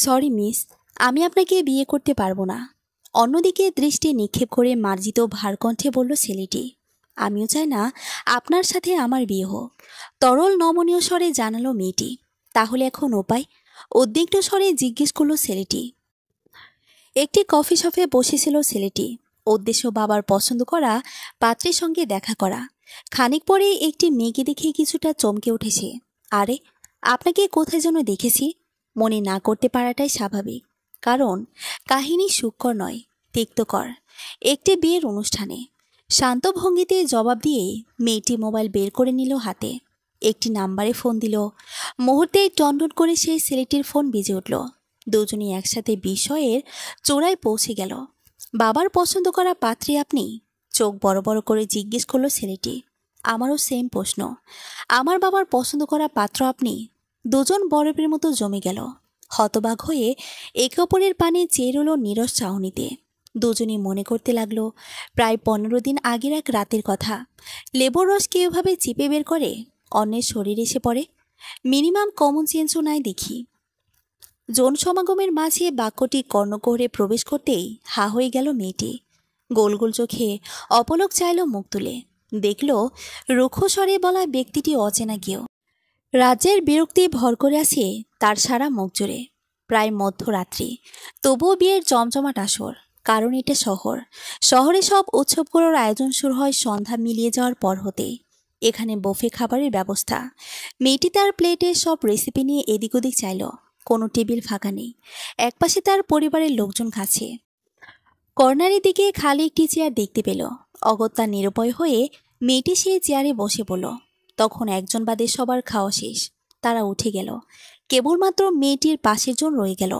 Sorry miss, আমি আপনাকে বিয়ে করতে পারবো না। অন্যদিকে দৃষ্টি নিক্ষেপ করে মার্জিত ভার কণ্ঠে বলল ছেলেটি। আমিও চাই না আপনার সাথে আমার বিয়ে হোক, তরল নমনীয় স্বরে জানালো মেয়েটি। তাহলে এখন উপায়? উদ্বিগ্ন স্বরে জিজ্ঞেস করলো ছেলেটি। একটি কফি শপে বসেছিল ছেলেটি। উদ্দেশ্য বাবার পছন্দ করা পাত্রের সঙ্গে দেখা করা। খানিক পরে একটি মেয়েকে দেখে কিছুটা চমকে উঠেছে। আরে, আপনাকে কোথায় যেন দেখেছি। মনে না করতে পারাটাই স্বাভাবিক, কারণ কাহিনী সুখকর নয়, তিক্তকর। একটি বিয়ের অনুষ্ঠানে শান্ত ভঙ্গিতে জবাব দিয়ে মেয়েটি মোবাইল বের করে নিল হাতে। একটি নাম্বারে ফোন দিল। মুহূর্তেই টনটন করে সেই ছেলেটির ফোন বেজে উঠল। দুজনই একসাথে বিষয়ের চূড়ায় পৌঁছে গেল। বাবার পছন্দ করা পাত্রী আপনি? চোখ বড় বড় করে জিজ্ঞেস করলো ছেলেটি। আমারও সেম প্রশ্ন। আমার বাবার পছন্দ করা পাত্র আপনি? দুজন বরফের মতো জমে গেল। হতবাক হয়ে একে অপরের পানে চেয়ে রইল নীরস চাহনিতে। দুজনই মনে করতে লাগলো প্রায় 15 দিন আগের এক রাতের কথা। লেবুর রস কেউভাবে চিপে বের করে অন্যের শরীর এসে পড়ে। মিনিমাম কমন সেন্সও নাই দেখি। জন সমাগমের মাঝে বাক্যটি কর্ণকুহরে প্রবেশ করতেই হা হয়ে গেল মেয়েটি। গোল গোল চোখে অপলক চাইল মুখ তুলে। দেখল রুক্ষ স্বরে বলা ব্যক্তিটি অচেনা কেউ। রাজ্যের বিরক্তি ভর করে আছে তার সারা মুখ জুড়ে। প্রায় মধ্যরাত্রি, তবুও বিয়ের জমজমাট আসর। কারণ এটা শহর। শহরে সব উৎসবগুলোর আয়োজন শুরু হয় সন্ধ্যা মিলিয়ে যাওয়ার পর হতেই। এখানে বুফে খাবারের ব্যবস্থা। মেয়েটি তার প্লেটে সব রেসিপি নিয়ে এদিক ওদিক চাইল। কোনো টেবিল ফাঁকা নেই। একপাশে তার পরিবারের লোকজন খাচ্ছে। কর্নারের দিকে খালি একটি চেয়ার দেখতে পেল। অগত্যা নিরুপায় হয়ে মেয়েটি সেই চেয়ারে বসে পড়ল। তখন একজন বাদে সবার খাওয়া শেষ। তারা উঠে গেল। কেবলমাত্র মেয়েটির পাশের জন রয়ে গেল।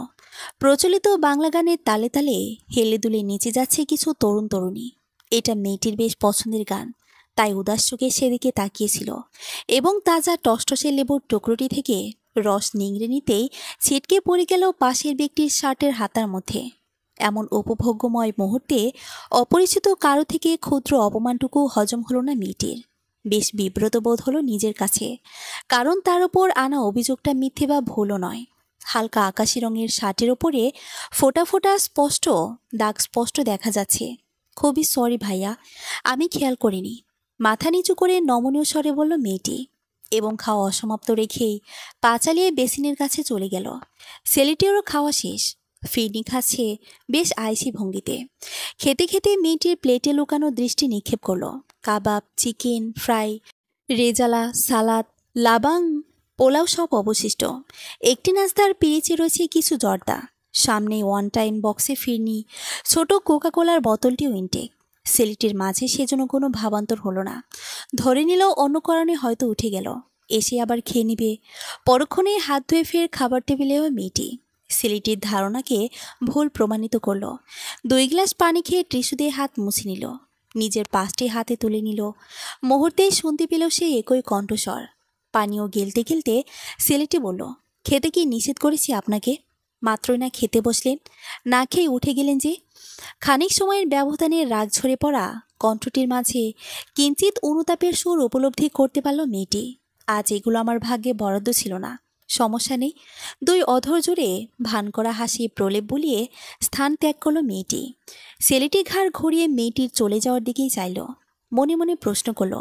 প্রচলিত বাংলা গানের তালে তালে হেলে দুলে নেচে যাচ্ছে কিছু তরুণ তরুণী। এটা মেয়েটির বেশ পছন্দের গান, তাই উদাস চোখে সেদিকে তাকিয়েছিল এবং তাজা টসটসে লেবুর টুকরোটি থেকে রস নিংড়ে নিতেই ছিটকে পড়ে গেল পাশের ব্যক্তির শার্টের হাতার মধ্যে। এমন উপভোগ্যময় মুহূর্তে অপরিচিত কারো থেকে ক্ষুদ্র অপমানটুকু হজম হলো না মেয়েটির। বেশ বিব্রত বোধ হলো নিজের কাছে, কারণ তার ওপর আনা অভিযোগটা মিথ্যে বা ভুলও নয়। হালকা আকাশি রঙের শার্টের ওপরে ফোটা ফোটা স্পষ্ট দাগ স্পষ্ট দেখা যাচ্ছে। খুবই সরি ভাইয়া, আমি খেয়াল করিনি। মাথা নিচু করে নমনীয় স্বরে বলল মেয়েটি, এবং খাওয়া অসমাপ্ত রেখেই পা চালিয়ে বেসিনের কাছে চলে গেল। ছেলেটিরও খাওয়া শেষ। ফিরনি খাচ্ছে বেশ আইসি ভঙ্গিতে। খেতে খেতে মেয়েটির প্লেটে লুকানো দৃষ্টি নিক্ষেপ করলো। কাবাব, চিকেন ফ্রাই, রেজালা, সালাদ, লাবাং, পোলাও সব অবশিষ্ট। একটি নাস্তার পিরিচে রয়েছে কিছু জর্দা। সামনে ওয়ান টাইম বক্সে ফিরনি, ছোট কোকা কোলার বোতলটিও ইনটেক। ছেলেটির মাঝে সেজন্য কোনো ভাবান্তর হলো না। ধরে নিল অন্য কারণে হয়তো উঠে গেল, এসে আবার খেয়ে নিবে। পরক্ষণে হাত ধুয়ে ফের খাবার টেবিলেও মেয়েটি। ছেলেটির ধারণাকে ভুল প্রমাণিত করল। 2 গ্লাস পানি খেয়ে টিস্যু দিয়ে হাত মুছে নিল। নিজের পাশটি হাতে তুলে নিল। মুহূর্তেই শুনতে পেল সে একই কণ্ঠস্বর। পানীয় গিলতে গিলতে ছেলেটি বলল, খেতে কি নিষেধ করেছি আপনাকে? মাত্রই না খেতে বসলেন, না খেয়ে উঠে গেলেন যে। খানিক সময়ের ব্যবধানে রাগ ঝরে পড়া কণ্ঠটির মাঝে কিঞ্চিত অনুতাপের সুর উপলব্ধি করতে পারল মেয়েটি। আজ এগুলো আমার ভাগ্যে বরাদ্দ ছিল না। সমস্যা নেই। 2 অধর জুড়ে ভান করা হাসি প্রলেপ বুলিয়ে স্থান ত্যাগ করল মেয়েটি। ছেলেটি ঘাড় ঘুরিয়ে মেয়েটির চলে যাওয়ার দিকেই চাইল। মনে মনে প্রশ্ন করল,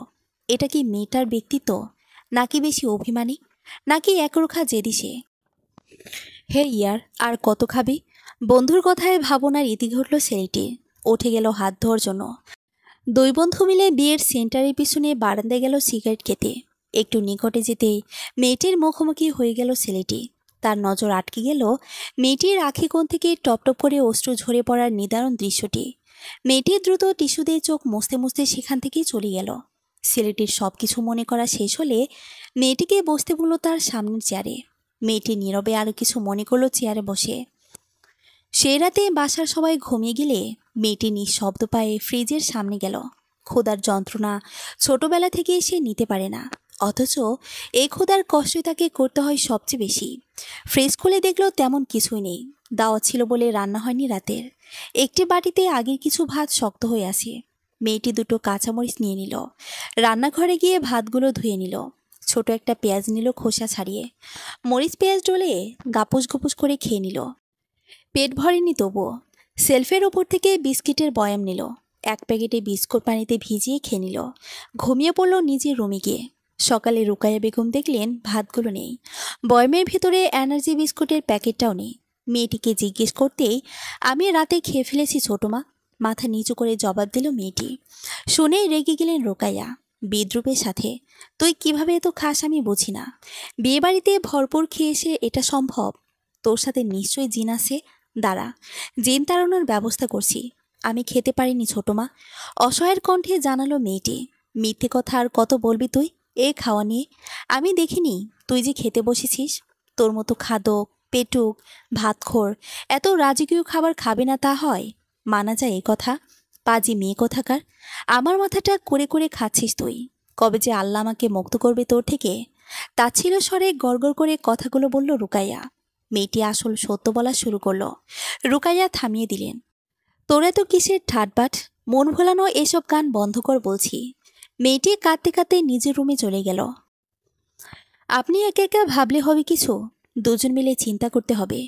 এটা কি মেয়েটার ব্যক্তিত্ব, নাকি বেশি অভিমানী, নাকি একরোখা জেদি সে? হে ইয়ার, আর কত খাবি? বন্ধুর কথায় ভাবনার ইতি ঘটল ছেলেটির। উঠে গেল হাত ধোয়ার জন্য। 2 বন্ধু মিলে বিয়ের সেন্টারের পিছনে বারান্দায় গেল সিগারেট খেতে। একটু নিকটে যেতেই মেয়েটির মুখোমুখি হয়ে গেল ছেলেটি। তার নজর আটকে গেল মেয়েটির আখি কোণ থেকে টপটপ করে অশ্রু ঝরে পড়ার নিদারুণ দৃশ্যটি। মেয়েটি দ্রুত টিস্যু দিয়ে চোখ মুছতে মুছতে সেখান থেকেই চলে গেল। ছেলেটির সবকিছু মনে করা শেষ হলে মেয়েটিকে বসতে বলল তার সামনের চেয়ারে। মেয়েটি নীরবে আরো কিছু মনে করলো চেয়ারে বসে। সেই রাতে বাসার সবাই ঘুমিয়ে গেলে মেয়েটি নিঃশব্দ পায়ে ফ্রিজের সামনে গেল। ক্ষুধার যন্ত্রণা ছোটবেলা থেকে সে নিতে পারে না, অথচ এই ক্ষুধার কষ্টই তাকে করতে হয় সবচেয়ে বেশি। ফ্রিজ খুলে দেখলো তেমন কিছুই নেই। দাওয়াত ছিল বলে রান্না হয়নি রাতের। একটি বাটিতে আগের কিছু ভাত শক্ত হয়ে আছে। মেয়েটি 2টো কাঁচামরিচ নিয়ে নিল। রান্নাঘরে গিয়ে ভাতগুলো ধুয়ে নিল। ছোট একটা পেঁয়াজ নিল খোসা ছাড়িয়ে, মরিচ পেঁয়াজ ডলে গাপুস গুপুস করে খেয়ে নিল। পেট ভরেনি তবুও। সেলফের ওপর থেকে বিস্কিটের বয়াম নিল, এক প্যাকেটে বিস্কুট পানিতে ভিজিয়ে খেয়ে নিল। ঘুমিয়ে পড়ল নিজের রুমে গিয়ে। সকালে রুকাইয়া বেগম দেখলেন ভাতগুলো নেই, বয়ামের ভিতরে এনার্জি বিস্কুটের প্যাকেটটাও নেই। মেয়েটিকে জিজ্ঞেস করতেই, আমি রাতে খেয়ে ফেলেছি ছোট মা, মাথা নিচু করে জবাব দিল মেয়েটি। শুনেই রেগে গেলেন রুকাইয়া বিদ্রুপের সাথে। তুই কিভাবে এত খাস আমি বুঝি না। বিয়েবাড়িতে ভরপুর খেয়ে এসে এটা সম্ভব? তোর সাথে নিশ্চয়ই জিন আছে। দাঁড়া, জিন তাড়ানোর ব্যবস্থা করছি। আমি খেতে পারিনি ছোট মা, অসহায়ের কণ্ঠে জানালো মেয়েটি। মিথ্যে কথা আর কত বলবি তুই এ খাওয়া নিয়ে? আমি দেখিনি তুই যে খেতে বসেছিস। তোর মতো খাদক, পেটুক, ভাতখোর এত রাজকীয় খাবার খাবে না তা হয়? মানা যায় এ কথা? পাজি মেয়ে কোথাকার। আমার মাথাটা করে করে খাচ্ছিস তুই। কবে যে আল্লাহ আমাকে মুক্ত করবে তোর থেকে। তাচ্ছিল স্বরে গড়গড় করে কথাগুলো বলল রুকাইয়া। মেয়েটি আসল সত্য বলা শুরু করলো। রুকাইয়া থামিয়ে দিলেন। তোরা তো কিসের ঠাটবাট, মন ভোলানো এসব গান বন্ধ কর বলছি। মেয়েটি কাঁদতে কাঁদতে নিজের রুমে চলে গেল। আপনি একা একা ভাবলে হবে কিছু, দুজন মিলে চিন্তা করতে হবে।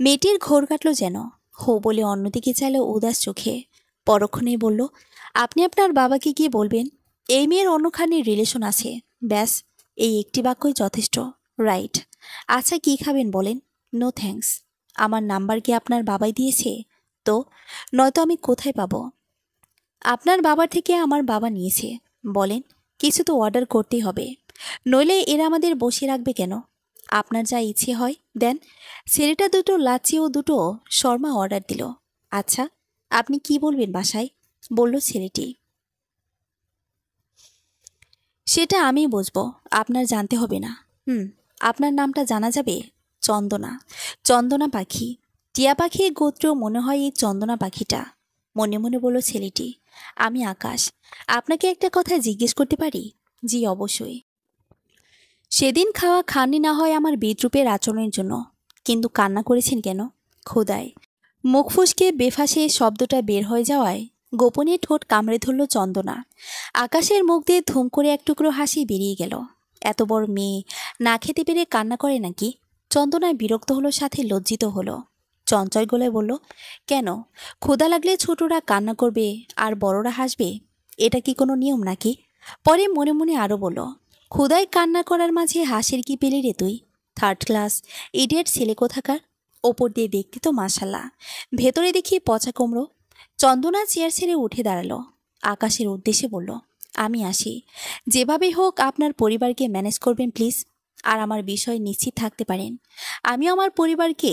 মেয়েটির ঘোর কাটল যেন। হো বলে অন্যদিকে চাইল উদাস চোখে। পরক্ষণেই বলল, আপনি আপনার বাবাকে গিয়ে বলবেন এই মেয়ের অন্যখানির রিলেশন আছে। ব্যাস, এই একটি বাক্যই যথেষ্ট। রাইট। আচ্ছা কি খাবেন বলেন? No thanks. আমার নাম্বার কি আপনার বাবাই দিয়েছে? তো নয়তো আমি কোথায় পাবো? আপনার বাবার থেকে আমার বাবা নিয়েছে। বলেন, কিছু তো অর্ডার করতেই হবে, নইলে এরা আমাদের বসে রাখবে কেন? আপনার যা ইচ্ছে হয় দেন। ছেলেটা দুটো লাচ্ছি ও দুটো শর্মা অর্ডার দিল। আচ্ছা, আপনি কি বলবেন বাসায়? বলল ছেলেটি। সেটা আমি বুঝবো, আপনার জানতে হবে না। আপনার নামটা জানা যাবে? চন্দনা। চন্দনা পাখি। টিয়া পাখি গোত্র মনে হয় এই চন্দনা পাখিটা। মনে মনে বলল ছেলেটি। আমি আকাশ। আপনাকে একটা কথা জিজ্ঞেস করতে পারি? জি অবশ্যই। সেদিন খাওয়া খাননি না হয় আমার বিদ্রুপের আচরণের জন্য, কিন্তু কান্না করেছেন কেন? খোদায়। মুখ ফুসকে বেফাসে শব্দটা বের হয়ে যাওয়ায় গোপনে ঠোঁট কামড়ে ধরল চন্দনা। আকাশের মুখ দিয়ে ধুম করে এক টুকরো হাসি বেরিয়ে গেল। এত বড় মেয়ে না খেতে পেরে কান্না করে নাকি? চন্দনায় বিরক্ত হলো, সাথে লজ্জিত হলো। চঞ্চল গলায় বলল, কেন? ক্ষুধা লাগলে ছোটরা কান্না করবে আর বড়রা হাসবে, এটা কি কোনো নিয়ম নাকি? পরে মনে মনে আরও বলল, ক্ষুধায় কান্না করার মাঝে হাসির কি পেলি রে তুই? থার্ড ক্লাস ইডিয়েট ছেলে কোথাকার। ওপর দিয়ে দেখতে তো মাশাল্লাহ, ভেতরে দেখি পচা কুমড়ো। চন্দনা চেয়ার ছেড়ে উঠে দাঁড়ালো। আকাশের উদ্দেশ্যে বলল, আমি আসি। যেভাবেই হোক আপনার পরিবারকে ম্যানেজ করবেন প্লিজ। আর আমার বিষয় নিশ্চিত থাকতে পারেন, আমি আমার পরিবারকে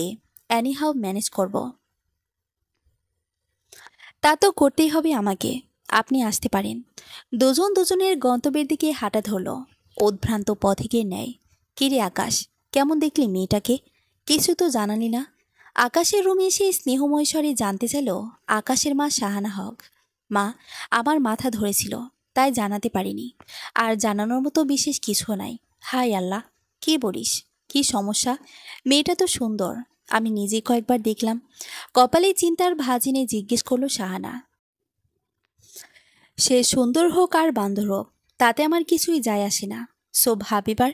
অ্যানিহাউ ম্যানেজ করব। তা তো করতেই হবে আমাকে। আপনি আসতে পারেন। দুজন দুজনের গন্তব্যের দিকে হাঁটা ধরল উদ্ভ্রান্ত পথিকের ন্যায়। কিরে আকাশ, কেমন দেখলি মেয়েটাকে? কিছু তো জানালি না। আকাশের রুমে এসে স্নেহময় স্বরে জানতে চাইল আকাশের মা শাহানা হক। মা, আমার মাথা ধরেছিল, তাই জানাতে পারিনি। আর জানানোর মতো বিশেষ কিছু নাই। হাই আল্লাহ, কি বলিস? কি সমস্যা? মেয়েটা তো সুন্দর, আমি নিজে কয়েকবার দেখলাম। কপালে চিন্তার ভাজিনে জিজ্ঞেস করলো শাহানা। সে সুন্দর হোক আর বান্দর হোক, তাতে আমার কিছুই যায় আসে না। সো ভাবিবার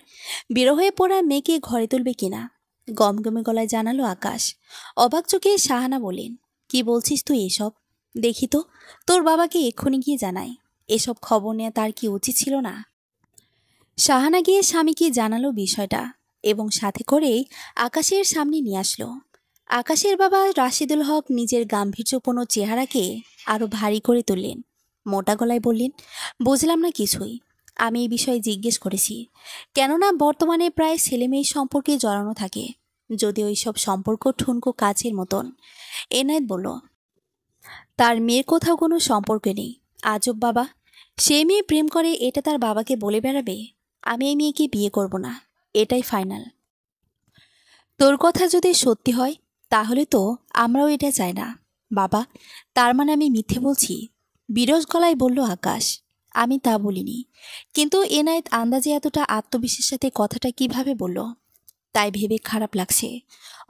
বিরহ হয়ে পড়া মেয়েকে ঘরে তুলবে কিনা। গমগমে গলায় জানালো আকাশ। অবাক চোখে শাহানা বলেন, কি বলছিস তুই এসব? দেখি তো, তোর বাবাকে এক্ষুনি গিয়ে জানাই। এসব খবর নেওয়া তার কি উচিত ছিল না? শাহানা গিয়ে স্বামীকে জানালো বিষয়টা এবং সাথে করেই আকাশের সামনে নিয়ে আসলো। আকাশের বাবা রাশিদুল হক নিজের গাম্ভীর্যপূর্ণ চেহারাকে আরো ভারী করে তুললেন। মোটা গলায় বললেন, বুঝলাম না কিছুই। আমি এই বিষয়ে জিজ্ঞেস করেছি, কেননা বর্তমানে প্রায় ছেলেমেয়ের সম্পর্কে জড়ানো থাকে, যদিও এইসব সম্পর্ক ঠুনকো কাচের মতন। এনায়েত বলল, তার মেয়ের কোথাও কোনো সম্পর্ক নেই। আজব বাবা, সে মেয়ে প্রেম করে এটা তার বাবাকে বলে বেড়াবে? আমি এই মেয়েকে বিয়ে করব না, এটাই ফাইনাল। তোর কথা যদি সত্যি হয় তাহলে তো আমরাও এটা চাই না বাবা। তার মানে আমি মিথ্যে বলছি? বিরস গলায় বলল আকাশ। আমি তা বলিনি, কিন্তু এনায়েত আন্দাজে এতটা আত্মবিশ্বাসের সাথে কথাটা কিভাবে বলল তাই ভেবে খারাপ লাগছে।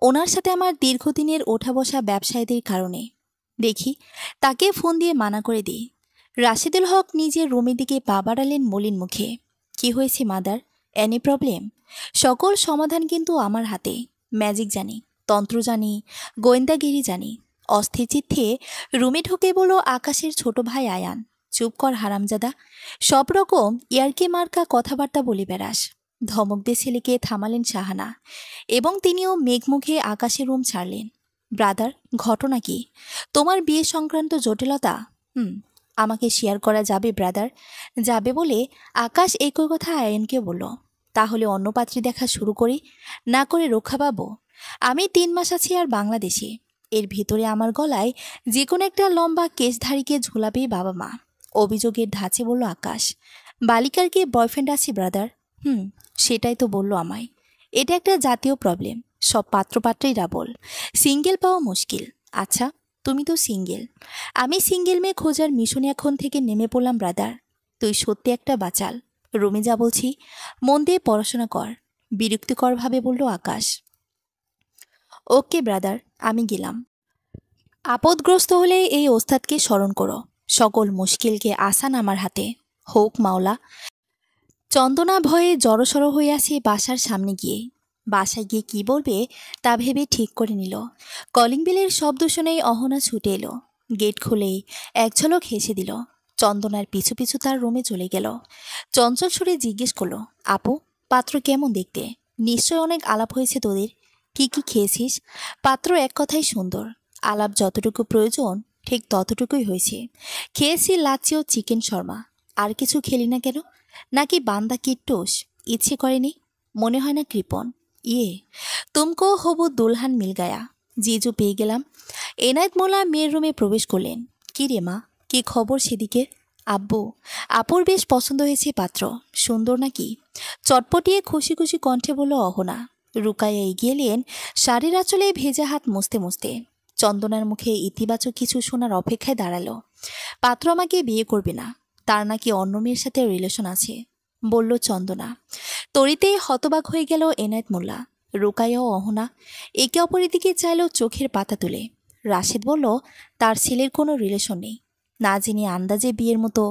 ওনার সাথে আমার দীর্ঘদিনের ওঠা বসা ব্যবসায়ীদের কারণে। দেখি তাকে ফোন দিয়ে মানা করে দিই। রাশিদুল হক নিজের রুমের দিকে পা বাড়ালেন মলিন মুখে। কি হয়েছে মাদার? Any problem? সকল সমাধান কিন্তু আমার হাতে। ম্যাজিক জানি, তন্ত্র জানি, গোয়েন্দাগিরি জানি। অস্থির চিত্তে রুমে ঢুকে বলল আকাশের ছোট ভাই আয়ান, চুপ কর হারামজাদা। সব রকম ইয়ার্কি মার্কা কথাবার্তা বলে বেড়াস। ধমক দিয়ে ছেলেকে থামালেন শাহানা এবং তিনিও মেঘমুখে আকাশের রুম ছাড়লেন। ব্রাদার, ঘটনা কি? তোমার বিয়ে সংক্রান্ত জটিলতা আমাকে শেয়ার করা যাবে ব্রাদার? যাবে বলে আকাশ একই কথা আয়ানকে বলল। তাহলে অন্য পাত্রী দেখা শুরু করি, না করে রক্ষা পাবো? আমি 3 মাস আছি আর বাংলাদেশে। এর ভিতরে আমার গলায় যে কোনো একটা লম্বা কেশধারীকে ঝুলাবেই বাবা মা। অভিযোগের ধাঁচে বলল আকাশ। বালিকার কি বয়ফ্রেন্ড আছে ব্রাদার? সেটাই তো বললো আমায়। এটা একটা জাতীয় প্রবলেম। সব পাত্রপাত্রই রাবল, সিঙ্গেল পাওয়া মুশকিল। আচ্ছা, তুমি তো সিঙ্গেল। আমি সিঙ্গেল মেয়ে খোঁজার মিশনে এখন থেকে নেমে পড়লাম ব্রাদার। তুই সত্যি একটা বাচাল। রুমে যা বলছি, মন দিয়ে পড়াশোনা কর, বিরক্তিকরভাবে বলল আকাশ। ওকে ব্রাদার, আমি গেলাম। আপদগ্রস্ত হলে এই ওস্তাদকে স্মরণ করো। সকল মুশকিলকে আসান আমার হাতে। হোক মাওলা। চন্দনা ভয়ে জড়সড় হয়ে আসে বাসার সামনে গিয়ে। বাসায় গিয়ে কী বলবে তা ভেবে ঠিক করে নিল। কলিং বেলের শব্দ শুনেই অহনা ছুটে এলো। গেট খুলেই এক ঝলক হেসে দিল। চন্দনার পিছু পিছু তার রুমে চলে গেল। চঞ্চল সুরে জিজ্ঞেস করলো, আপু, পাত্র কেমন দেখতে? নিশ্চয় অনেক আলাপ হয়েছে তোদের। কি কি খেয়েছিস? পাত্র এক কথাই সুন্দর। আলাপ যতটুকু প্রয়োজন ঠিক ততটুকুই হয়েছে। খেয়েছি লাচ্ছি ও চিকেন শর্মা। আর কিছু খেলি না কেন? নাকি বান্দা কিট্টুস? ইচ্ছে করেনি? মনে হয় না কৃপণ? ইয়ে, তুমকো হবু দুলহান মিল গায়া। জিজু পেয়ে গেলাম। এনায়েত মোল্লা মেয়ের রুমে প্রবেশ করলেন। কি রে মা, কি খবর সেদিকে? আব্বু, আপুর বেশ পছন্দ হয়েছে পাত্র। সুন্দর নাকি? চটপটিয়ে খুশি খুশি কণ্ঠে বলল অহনা। রুকাইয়া এগিয়ে এলেন শাড়ির আঁচলে ভেজা হাত মুছতে মুছতে। চন্দনার মুখে ইতিবাচক কিছু শোনার অপেক্ষায় দাঁড়ালো। পাত্র আমাকে বিয়ে করবে না, তার নাকি অন্য মেয়ের সাথে রিলেশন আছে, বলল চন্দনা। তরিতেই হতবাক হয়ে গেল এনায়েত মোল্লা। রুকাইয়া ও অহনা একে অপরের দিকে চাইল চোখের পাতা তুলে। রাশেদ বলল তার ছেলের কোনো রিলেশন নেই। না জেনে আন্দাজে বিয়ের মতো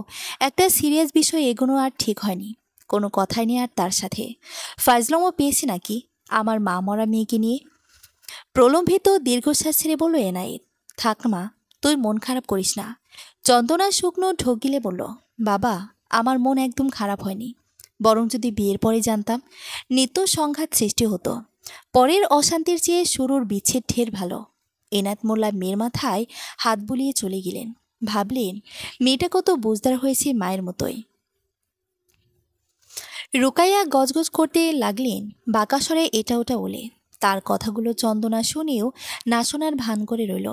একটা সিরিয়াস বিষয় এগোনো আর ঠিক হয়নি। কোনো কথাই নেই আর তার সাথে। ফাজলামও পেয়েছে নাকি আমার মা মরা মেয়েকে নিয়ে? প্রলম্বিত দীর্ঘশ্বাস ছেড়ে বলল এনায়েত। থাক মা, তুই মন খারাপ করিস না। চন্দনা শুকনো ঢোক গিলে বলল, বাবা, আমার মন একদম খারাপ হয়নি। বরং যদি বিয়ের পরে জানতাম, নিত্য সংঘাত সৃষ্টি হতো। পরের অশান্তির চেয়ে শুরুর বিচ্ছেদ ঢের ভালো। এনায়েত মোল্লা মেয়ের মাথায় হাত বুলিয়ে চলে গেলেন। ভাবলেন মেয়েটা কত বুঝদার হয়েছে মায়ের মতোই। রুকাইয়া গজগজ করতে লাগলেন বাঁকাস্বরে এটা ওটা বলে। তার কথাগুলো চন্দনা শুনেও না শোনার ভান করে রইল।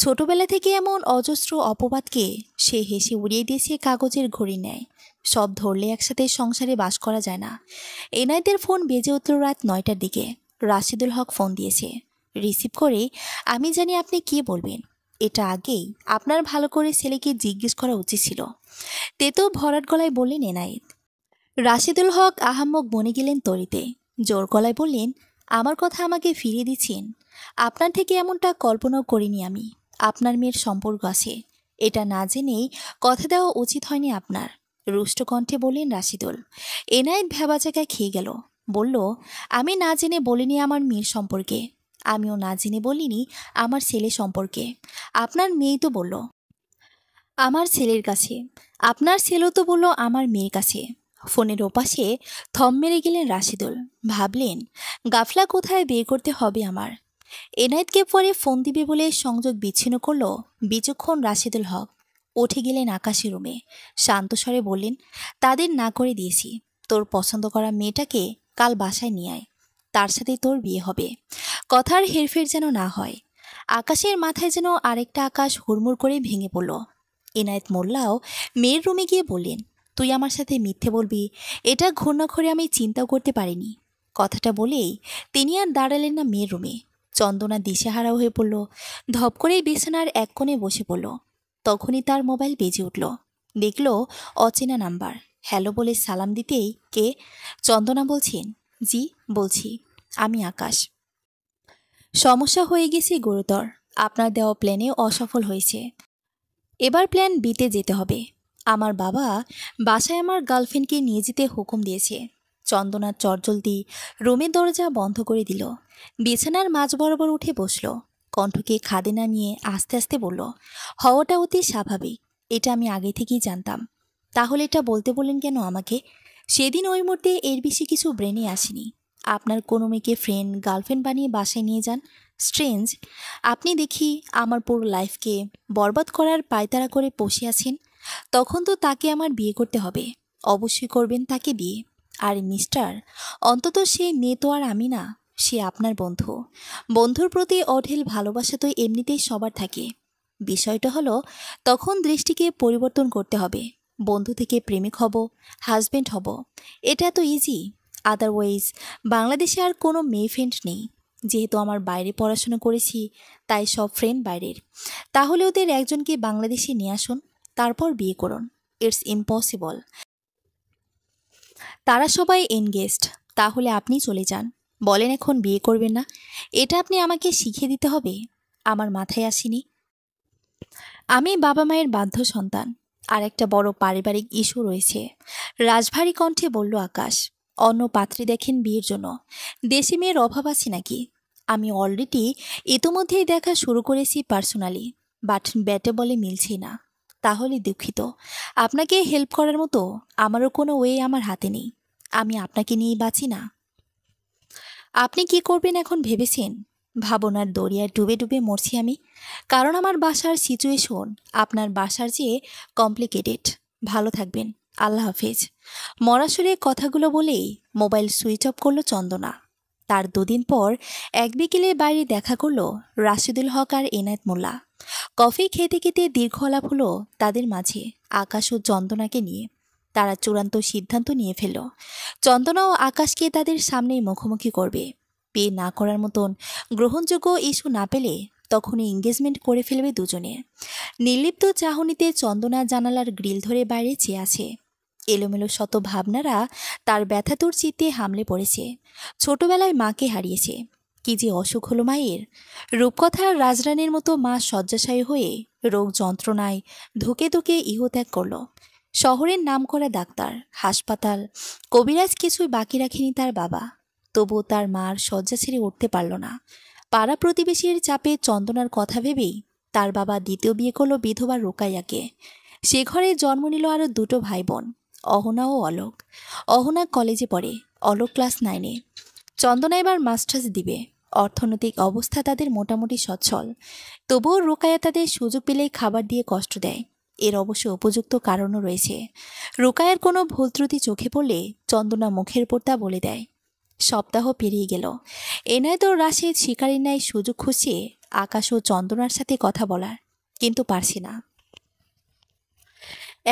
ছোটবেলা থেকে এমন অজস্র অপবাদকে সে হেসে উড়িয়ে দিয়েছে কাগজের ঘড়ি নেয়। সব ধরলে একসাথে সংসারে বাস করা যায় না। এনায়েতের ফোন বেজে উঠল রাত 9টার দিকে। রাশিদুল হক ফোন দিয়েছে। রিসিভ করে, আমি জানি আপনি কি বলবেন। এটা আগেই আপনার ভালো করে ছেলেকে জিজ্ঞেস করা উচিত ছিল। তেতো ভরাট গলায় বললেন এনায়েত। রাশিদুল হক আহাম্মক বনে গেলেন তরিতে। জোর গলায় বললেন, আমার কথা আমাকে ফিরিয়ে দিচ্ছেন? আপনার থেকে এমনটা কল্পনাও করিনি আমি। আপনার মেয়ের সম্পর্ক আছে, এটা না জেনেই কথা দেওয়া উচিত হয়নি আপনার। রুষ্ট কণ্ঠে বললেন রাশিদুল। এনায়েত ভেবাচাকা খেয়ে গেল। বলল, আমি না জেনে বলিনি আমার মেয়ের সম্পর্কে। আমিও না জেনে বলিনি আমার ছেলে সম্পর্কে। আপনার মেয়েই তো বলল আমার ছেলের কাছে। আপনার ছেলেও তো বলল আমার মেয়ের কাছে। ফোনের ওপাশে থম মেরে গেলেন রাশিদুল। ভাবলেন গাফলা কোথায় বিয়ে করতে হবে আমার। এনায়েতকে পরে ফোন দিবে বলে সংযোগ বিচ্ছিন্ন করল বিচক্ষণ রাশিদুল হক। উঠে গেলেন আকাশের রুমে। শান্ত স্বরে বললেন, তাদের না করে দিয়েছি। তোর পছন্দ করা মেয়েটাকে কাল বাসায় নিয়ে আয়। তার সাথে তোর বিয়ে হবে। কথার হেরফের যেন না হয়। আকাশের মাথায় যেন আরেকটা আকাশ হুড়মুড় করে ভেঙে পড়ল। এনায়েত মোল্লাও মেয়ের রুমে গিয়ে বললেন, তুই আমার সাথে মিথ্যে বলবি এটা ঘূর্ণাক্ষরে আমি চিন্তাও করতে পারিনি। কথাটা বলেই তিনি আর দাঁড়ালেন না মেয়ের রুমে। চন্দনা দিশেহারা হয়ে পড়ল। ধপ করেই বিছানার এক কোণে বসে পড়ল। তখনই তার মোবাইল বেজে উঠল। দেখল অচেনা নাম্বার। হ্যালো বলে সালাম দিতেই, কে? চন্দনা বলছেন। জি বলছি, আমি আকাশ। সমস্যা হয়ে গেছে গুরুতর। আপনার দেওয়া প্ল্যানে অসফল হয়েছে। এবার প্ল্যান বিতে যেতে হবে। আমার বাবা বাসায় আমার গার্লফ্রেন্ডকে নিয়ে যেতে হুকুম দিয়েছে। চন্দনা চটজলদি রুমের দরজা বন্ধ করে দিল। বিছানার মাঝ বরাবর উঠে বসল। কণ্ঠকে খাদে নামিয়ে আস্তে আস্তে বলল, হওয়াটা অতি স্বাভাবিক, এটা আমি আগে থেকেই জানতাম। তাহলে এটা বলতে বললেন কেন আমাকে? সেদিন ওই মুহূর্তে এর বেশি কিছু ব্রেনে আসেনি। আপনার কোনো মেয়েকে ফ্রেন্ড গার্লফ্রেন্ড বানিয়ে বাসায় নিয়ে যান। স্ট্রেঞ্জ। আপনি দেখি আমার পুরো লাইফকে বরবাদ করার পায়তারা করে বসে আছেন। তখন তো তাকে আমার বিয়ে করতে হবে। অবশ্যই করবেন তাকে বিয়ে। আর মিস্টার, অন্তত সে মেয়ে তো আর আমি না, সে আপনার বন্ধু। বন্ধুর প্রতি অঢেল ভালোবাসা তো এমনিতেই সবার থাকে। বিষয়টা হলো তখন দৃষ্টিকে পরিবর্তন করতে হবে। বন্ধু থেকে প্রেমিক হব, হাজবেন্ড হব, এটা তো ইজি। আদারওয়াইজ বাংলাদেশে আর কোনো মেয়ে ফ্রেন্ড নেই। যেহেতু আমার বাইরে পড়াশোনা করেছি, তাই সব ফ্রেন্ড বাইরের। তাহলে ওদের একজনকে বাংলাদেশে নিয়ে আসুন, তারপর বিয়ে করুন। It's impossible. তারা সবাই এনগেজড। তাহলে আপনি চলে যান। বলেন এখন বিয়ে করবেন না? এটা আপনি আমাকে শিখিয়ে দিতে হবে? আমার মাথায় আসেনি। আমি বাবা মায়ের বাধ্য সন্তান। আর একটা বড় পারিবারিক ইস্যু রয়েছে, রাজভারী কণ্ঠে বলল আকাশ। অন্য পাত্রী দেখেন বিয়ের জন্য। দেশি মেয়ের অভাব আছে নাকি? আমি অলরেডি ইতোমধ্যেই দেখা শুরু করেছি পার্সোনালি, বাট ব্যাটে বলে মিলছে না। তাহলে দুঃখিত, আপনাকে হেল্প করার মতো আমারও কোনো ওয়ে আমার হাতে নেই। আমি আপনাকে নিয়ে বাঁচি না। আপনি কি করবেন এখন ভেবেছেন? ভাবনার দরিয়ায় ডুবে ডুবে মরছি আমি। কারণ আমার বাসার সিচুয়েশন আপনার বাসার চেয়ে কমপ্লিকেটেড। ভালো থাকবেন। আল্লাহ হাফেজ। মরাসুরে কথাগুলো বলেই মোবাইল সুইচ অফ করলো চন্দনা। তার দুদিন পর এক বিকেলে বাইরে দেখা করলো রাশিদুল হক আর এনায়েত মোল্লা। কফি খেতে খেতে দীর্ঘ আলাপ হলো তাদের মাঝে আকাশ ও চন্দনাকে নিয়ে। তারা চূড়ান্ত সিদ্ধান্ত নিয়ে ফেলল, চন্দনা ও আকাশকে তাদের সামনেই মুখোমুখি করবে। বিয়ে না করার মতন গ্রহণযোগ্য ইস্যু না পেলে তখনই এঙ্গেজমেন্ট করে ফেলবে দুজনে। নির্লিপ্ত চাহনিতে চন্দনা জানালার গ্রিল ধরে বাইরে চেয়ে আছে। এলোমেলো শত ভাবনারা তার ব্যথাতুর চিত্তে হামলে পড়েছে। ছোটবেলায় মাকে হারিয়েছে, কি যে অসুখ হলো মায়ের। রূপকথার রাজরানীর মতো মা শয্যাশায়ী হয়ে রোগ যন্ত্রণায় ধুকে ধুকে ইহত্যাগ করল। শহরের নামকরা ডাক্তার, হাসপাতাল, কবিরাজ কিছুই বাকি রাখেনি তার বাবা। তবুও তার মার শয্যা ছেড়ে উঠতে পারল না। পাড়া প্রতিবেশীর চাপে চন্দনার কথা ভেবেই তার বাবা দ্বিতীয় বিয়ে করল বিধবা রোকাইয়াকে। সে ঘরে জন্ম নিল আরও দুটো ভাই বোন, অহনা ও অলোক। অহনা কলেজে পড়ে, অলোক ক্লাস 9-এ। চন্দনা এবার মাস্টার্স দিবে। অর্থনৈতিক অবস্থা তাদের মোটামুটি সচ্ছল। তবুও রোকাইয়া তাদের সুযোগ পেলেই খাবার দিয়ে কষ্ট দেয়। এর অবশ্য উপযুক্ত কারণও রয়েছে। রোকাইয়ার কোনো ভুল ত্রুটি চোখে পড়লে চন্দনা মুখের উপর তা বলে দেয়। সপ্তাহ পেরিয়ে গেল। এনায়েত ও রাশেদ শিকারীর ন্যায় সুযোগ খুঁজছে আকাশ ও চন্দনার সাথে কথা বলার, কিন্তু পারছে না।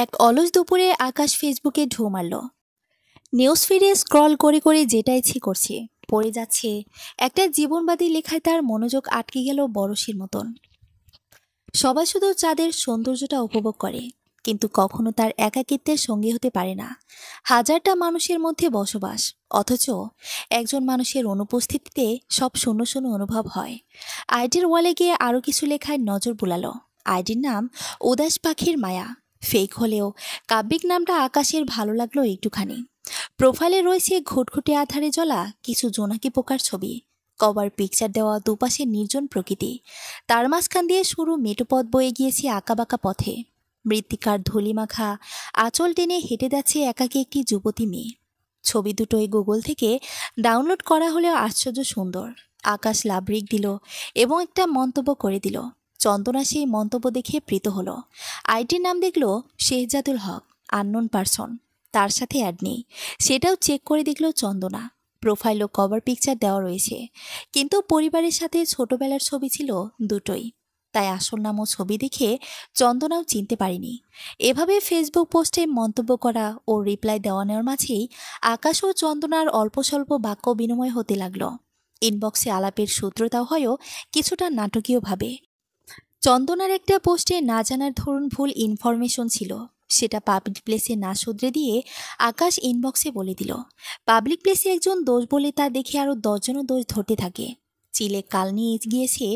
এক অলস দুপুরে আকাশ ফেসবুকে ঢু মারল। নিউজ ফিডে স্ক্রল করে করে যেটা ইচ্ছে করছে পড়ে যাচ্ছে। একটা জীবনবাদী লেখায় তার মনোযোগ আটকে গেল বরশির মতন। সবাই শুধু চাঁদের সৌন্দর্যটা উপভোগ করে, কিন্তু কখনো তার একাকিত্বের সঙ্গী হতে পারে না। হাজারটা মানুষের মধ্যে বসবাস, অথচ একজন মানুষের অনুপস্থিতিতে সব শূন্য শূন্য অনুভব হয়। আইডির ওয়ালে গিয়ে আরও কিছু লেখায় নজর বুলালো। আইডির নাম উদাস পাখির মায়া। ফেক হলেও কাব্যিক নামটা আকাশের ভালো লাগলো একটুখানি। প্রোফাইলে রয়েছে ঘুটঘুটে আধারে জ্বলা কিছু জোনাকি পোকার ছবি। কভার পিকচার দেওয়া দুপাশে নির্জন প্রকৃতি। তার মাঝখান দিয়ে সরু মেটুপথ বয়ে গিয়েছে আঁকাবাঁকা পথে। মৃত্তিকার ধুলিমাখা আঁচল টেনে হেঁটে যাচ্ছে একাকী একটি যুবতী মেয়ে। ছবি দুটোই গুগল থেকে ডাউনলোড করা হলেও আশ্চর্য সুন্দর। আকাশ লাভরিক দিল এবং একটা মন্তব্য করে দিল। চন্দনা সেই মন্তব্য দেখে প্রীত হলো। আইডির নাম দেখল শেহজাদুল হক, আননোন পারসন। তার সাথে অ্যাড নেই, সেটাও চেক করে দেখল চন্দনা। প্রোফাইল ও কভার পিকচার দেওয়া রয়েছে, কিন্তু পরিবারের সাথে ছোটবেলার ছবি ছিল দুটোই। তাই আসল নাম ও ছবি দেখে চন্দনাও চিনতে পারিনি। এভাবে ফেসবুক পোস্টে মন্তব্য করা ও রিপ্লাই দেওয়া নেওয়ার মাঝেই আকাশ ও চন্দনার অল্প স্বল্প বাক্য বিনিময় হতে লাগলো। ইনবক্সে আলাপের সূত্রতাও হয়ও কিছুটা নাটকীয়ভাবে। চন্দনার একটা পোস্টে না জানার ধরুন ভুল ইনফরমেশন ছিল, সেটা পাবলিক প্লেসে না শুধরে দিয়ে আকাশ ইনবক্সে বলে দিল। পাবলিক প্লেসে একজন দোষ বলে তা দেখে আরও 10 জনও দোষ ধরতে থাকে। চিলে কাল নিয়ে গিয়েছে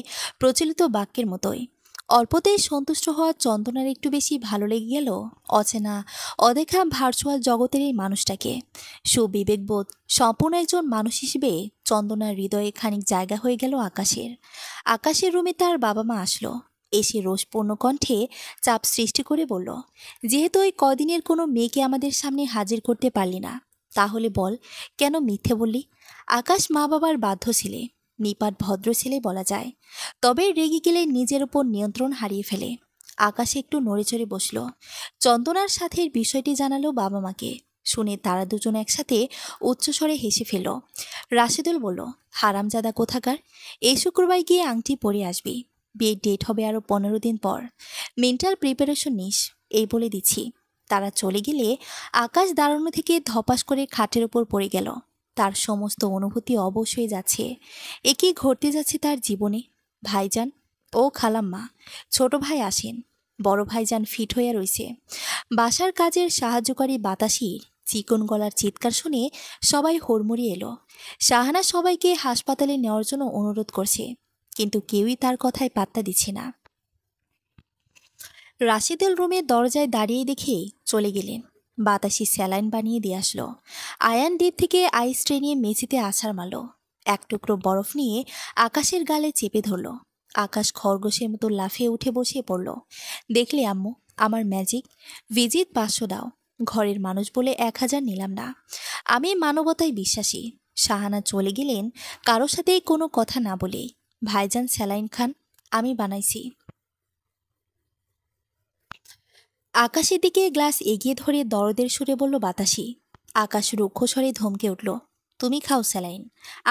প্রচলিত বাক্যের মতোই। অল্পতেই সন্তুষ্ট হওয়া চন্দনার একটু বেশি ভালো লেগে গেল অচেনা অদেখা ভার্চুয়াল জগতের এই মানুষটাকে। সুবিবেকবোধ সম্পূর্ণ একজন মানুষ হিসেবে চন্দনার হৃদয়ে খানিক জায়গা হয়ে গেল আকাশের। আকাশের রুমে তার বাবা মা আসলো। এসে রোষপূর্ণ কণ্ঠে চাপ সৃষ্টি করে বলল, যেহেতু ওই কদিনের কোনো মেয়েকে আমাদের সামনে হাজির করতে পারলি না, তাহলে বল কেন মিথ্যে বললি? আকাশ মা বাবার বাধ্য ছেলে, নিপাট ভদ্র ছেলে বলা যায়, তবে রেগে গেলে নিজের উপর নিয়ন্ত্রণ হারিয়ে ফেলে। আকাশ একটু নড়েচড়ে বসল। চন্দনার সাথে বিষয়টি জানালো বাবা মাকে। শুনে তারা দুজন একসাথে উচ্চস্বরে হেসে ফেল। রাশেদুল বলল, হারামজাদা কোথাকার, এই শুক্রবার গিয়ে আংটি পরে আসবি, বিয়ের ডেট হবে আরও 15 দিন পর, মেন্টাল প্রিপারেশন নিস, এই বলে দিচ্ছি। তারা চলে গেলে আকাশ দাঁড়ানো থেকে ধপাস করে খাটের ওপর পড়ে গেল। তার সমস্ত অনুভূতি অবশ হয়ে যাচ্ছে। এ কি ঘটতে যাচ্ছে তার জীবনে? ভাইজান ও খালাম্মা, ছোট ভাই আসেন। বড় ভাইজান ফিট হইয়া রইছে। বাসার কাজের সাহায্যকারী বাতাসির চিকন গলার চিৎকার শুনে সবাই হুড়মুড়িয়ে এলো। শাহানা সবাইকে হাসপাতালে নেওয়ার জন্য অনুরোধ করছে, কিন্তু কেউই তার কথায় পাত্তা দিচ্ছে না। রাশেদুল রুমের দরজায় দাঁড়িয়ে দেখে চলে গেলেন। বাতাসি স্যালাইন বানিয়ে দিয়ে আসলো। আয়ান ডিপ থেকে আইস ট্রে নিয়ে মেঝেতে আছাড় মারল। এক টুকরো বরফ নিয়ে আকাশের গালে চেপে ধরল। আকাশ খরগোশের মতো লাফিয়ে উঠে বসে পড়ল। দেখলে আম্মু, আমার ম্যাজিক? ভিজিট 500 দাও, ঘরের মানুষ বলে 1000 নিলাম না। আমি মানবতায় বিশ্বাসী। শাহানা চলে গেলেন কারো সাথেই কোনো কথা না বলে। ভাইজান স্যালাইন খান, আমি বানাইছি। আকাশের দিকে গ্লাস এগিয়ে ধরে দরদের সুরে বলল বাতাসি। আকাশ রুক্ষ স্বরে ধমকে উঠল, তুমি খাও স্যালাইন,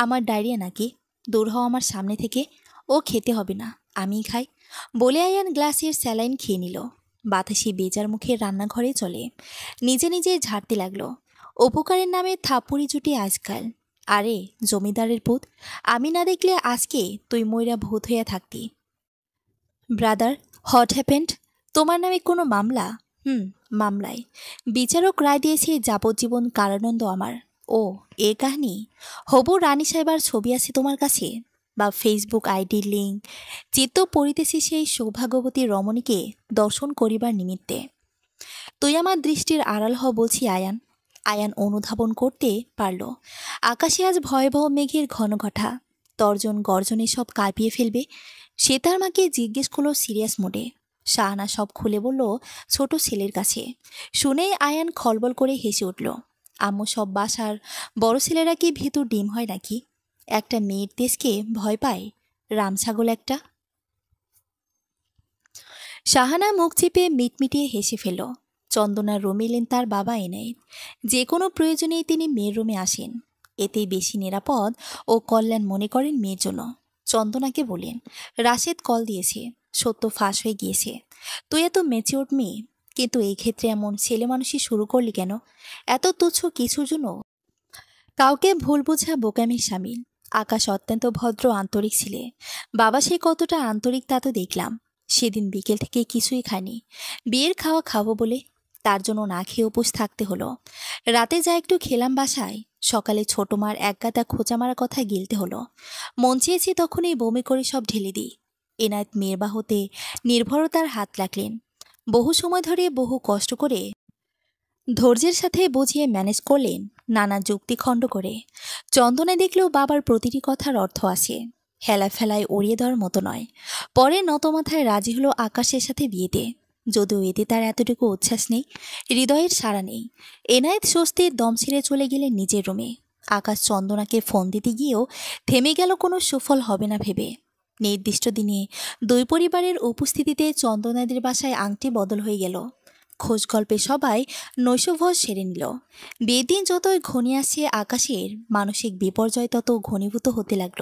আমার ডায়রিয়া নাকি? দূর হও আমার সামনে থেকে, ও খেতে হবে না, আমিই খাই। বলে আয়ান গ্লাসের স্যালাইন খেয়ে নিল। বাতাসি বেজার মুখে রান্নাঘরে চলে, নিজে নিজে ঝাড়তে লাগলো। উপকারের নামে থাপ্পড়ি জুটি আজকাল। আরে জমিদারের পুত, আমি না দেখলে আজকে তুই ময়রা ভূত হইয়া থাকতি। Brother, what happened? তোমার নামে কোনো মামলা? মামলায় বিচারক রায় দিয়েছে যাবজ্জীবন কারাদণ্ড আমার। ও, এ কাহিনী? হবু রানী সাহেবার ছবি আছে তোমার কাছে, বা ফেসবুক আইডির লিঙ্ক? চিত্ত পড়িতেছি সেই সৌভাগ্যবতী রমণীকে দর্শন করিবার নিমিত্তে। তুই আমার দৃষ্টির আড়াল হ বলছি আয়ান। আয়ান অনুধাবন করতে পারল আকাশে আজ ভয়াবহ মেঘের ঘনঘটা, তর্জন গর্জনে সব কাঁপিয়ে ফেলবে। সে তার মাকে জিজ্ঞেস করলো সিরিয়াস মোডে। শাহানা সব খুলে বলল ছোট ছেলের কাছে। শুনেই আয়ান খলবল করে হেসে উঠল। আম্মু, সব বাসার বড় ছেলেরা কি ভেতর ডিম হয় নাকি? একটা মেয়ের দেশকে ভয় পায়, রামছাগল একটা। শাহানা মুখ চেপে মিটমিটিয়ে হেসে ফেল। চন্দনার রুমে এলেন তার বাবা এনায়েত। যে কোনো প্রয়োজনেই তিনি মেয়ের রুমে আসেন, এতেই বেশি নিরাপদ ও কল্যাণ মনে করেন মেয়ের জন্য। চন্দনাকে বলেন, রাশেদ কল দিয়েছে, সত্য ফাঁস হয়ে গিয়েছে। তুই এত ম্যাচিওর্ড মেয়ে, কিন্তু এই ক্ষেত্রে এমন ছেলে মানুষই শুরু করলি কেন? এত তুচ্ছ কিছুর জন্য? কাউকে ভুল বোঝা বোকামির সামিল। আকাশ অত্যন্ত ভদ্র আন্তরিক ছিলে। বাবা সে কতটা আন্তরিক তা তো দেখলাম। সেদিন বিকেল থেকে কিছুই খায়নি। বিয়ের খাওয়া খাবো বলে তার জন্য না খেয়ে উপোস থাকতে হলো। রাতে যা একটু খেলাম বাসায়, সকালে ছোট মার একগাদা খোঁচা মারা কথা গিলতে হলো। মন চেয়েছে তখনই বমি করে সব ঢেলে দিই। এনায়েত মেয়ের বাহুতে নির্ভরতার হাত লাগলেন। বহু সময় ধরে বহু কষ্ট করে ধৈর্যের সাথে বুঝিয়ে ম্যানেজ করলেন, নানা যুক্তিখণ্ড করে। চন্দনা দেখলেও বাবার প্রতিটি কথার অর্থ আছে, হেলা ফেলায় উড়িয়ে দেওয়ার মতো নয়। পরে নতমাথায় রাজি হলো আকাশের সাথে বিয়েতে, যদিও এতে তার এতটুকু উচ্ছ্বাস নেই, হৃদয়ের সাড়া নেই। এনায়েত স্বস্তির দম ছেড়ে চলে গেলেন নিজের রুমে। আকাশ চন্দনাকে ফোন দিতে গিয়েও থেমে গেল কোনো সুফল হবে না ভেবে। নির্দিষ্ট দিনে দুই পরিবারের উপস্থিতিতে চন্দনাদের বাসায় আংটি বদল হয়ে গেল। খোঁজ গল্পে সবাই নৈশভোজ সেরে নিল। বিয়ের দিন যতই ঘনিয়ে আসছে আকাশের মানসিক বিপর্যয় তত ঘনীভূত হতে লাগল।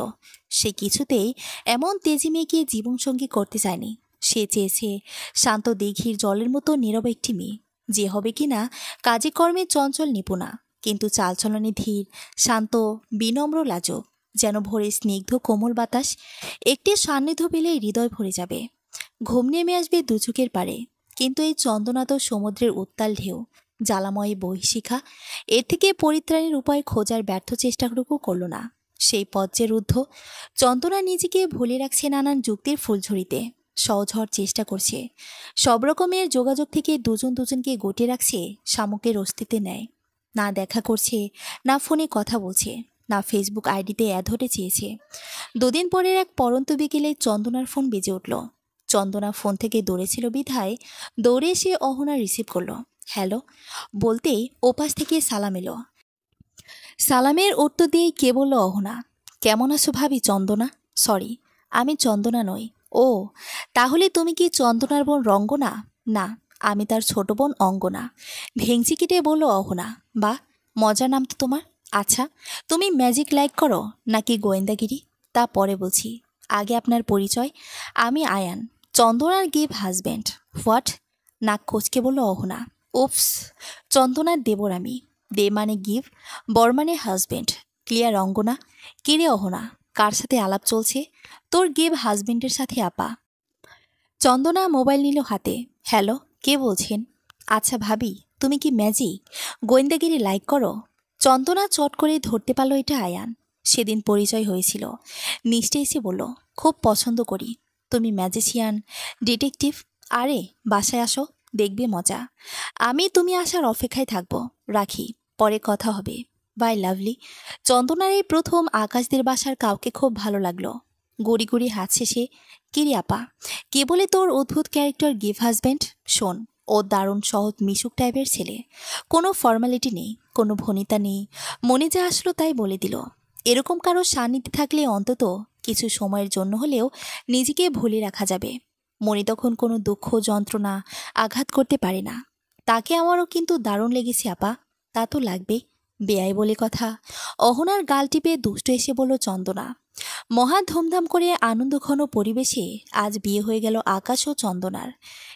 সে কিছুতেই এমন তেজি মেয়েকে জীবনসঙ্গী করতে চায়নি। সে চেয়েছে শান্ত দিঘির জলের মতো নীরব একটি মেয়ে, যে হবে কিনা কাজে কর্মে চঞ্চল নিপুণা, কিন্তু চালচলনে ধীর, শান্ত, বিনম্র, লাজুক, যেন ভোরে স্নিগ্ধ কোমল বাতাস। একটি সান্নিধ্য পেলে হৃদয় ভরে যাবে, ঘুম নেমে আসবে দু চোখের পারে। কিন্তু এই চন্দনা তো সমুদ্রের উত্তাল ঢেউ, জ্বালাময়ী বহিশিখা। এর থেকে পরিত্রাণের উপায় খোঁজার ব্যর্থ চেষ্টাটুকু করল না। সেই পথ যে রুদ্ধ। চন্দনা নিজেকে ভুলে রাখছে নানান যুক্তির ফুলঝুরিতে। সহজ হওয়ার চেষ্টা করছে। সব রকমের যোগাযোগ থেকে দুজন দুজনকে গটিয়ে রাখছে শামুকের অস্তিত্বে নেয়। না দেখা করছে, না ফোনে কথা বলছে, না ফেসবুক আইডিতে অ্যাড হতে চেয়েছে। দুদিন পরের এক পরন্ত বিকেলে চন্দনার ফোন বেজে উঠল। চন্দনা ফোন থেকে দৌড়েছিল বিধায় দৌড়ে এসে অহনা রিসিভ করলো। হ্যালো বলতেই ওপাশ থেকে সালাম এলো। সালামের উত্তর দিয়েই কে বলল অহনা। কেমন আছো ভাবি? চন্দনা। সরি, আমি চন্দনা নই। ও, তাহলে তুমি কি চন্দনার বোন রঙ্গনা? না, আমি তার ছোট বোন অঙ্গনা। ভেংচি কেটে বলল অহনা। বাহ, মজার নাম তো তোমার। আচ্ছা, তুমি ম্যাজিক লাইক করো নাকি গোয়েন্দাগিরি? তা পরে বলছি, আগে আপনার পরিচয়। আমি আয়ান, চন্দনার গিভ হাজব্যান্ড। হোয়াট? নাক কোচকে বলল অহনা। উপস, চন্দনার দেবর আমি। দে মানে গিভ, বর মানে হাজব্যান্ড। ক্লিয়ার অঙ্গনা? কিরে অহনা, কার সাথে আলাপ চলছে? তোর গিভ হাজব্যান্ডের সাথে আপা। চন্দনা মোবাইল নিল হাতে। হ্যালো, কে বলছেন? আচ্ছা ভাবি, তুমি কি ম্যাজিক গোয়েন্দাগিরি লাইক করো? চন্দনা চট করে ধরতে পারল এটা আয়ান। সেদিন পরিচয় হয়েছিল। মিষ্টি এসে বলল, খুব পছন্দ করি। তুমি ম্যাজিশিয়ান, ডিটেকটিভ? আরে বাসায় আসো, দেখবে মজা। আমি তুমি আসার অপেক্ষায় থাকবো। রাখি, পরে কথা হবে। By lovely. চন্দনার এই প্রথম আকাশদের বাসার কাউকে খুব ভালো লাগলো। গড়ি গড়ি হাসছে সে। কিরে আপা, কে বলে তোর অদ্ভুত ক্যারেক্টার গিভ হাজব্যান্ড? শোন, ও দারুণ সহজ মিশুক টাইপের ছেলে। কোনো ফর্মালিটি নেই, কোনো ভনিতা নেই। মনে যা আসলো তাই বলে দিল। এরকম কারো সান্নিধ্যে থাকলে অন্তত কিছু সময়ের জন্য হলেও নিজেকে ভুলে রাখা যাবে। মনে তখন কোনো দুঃখ যন্ত্রণা আঘাত করতে পারে না। তাকে আমারও কিন্তু দারুণ লেগেছে আপা। তা তো লাগবে, বেয়াই বলে কথা। অহনার গাল টিপে দুষ্ট এসে বলল চন্দনা। মহা ধুমধাম করে আনন্দঘন পরিবেশে আজ বিয়ে হয়ে গেল আকাশ ও চন্দনার।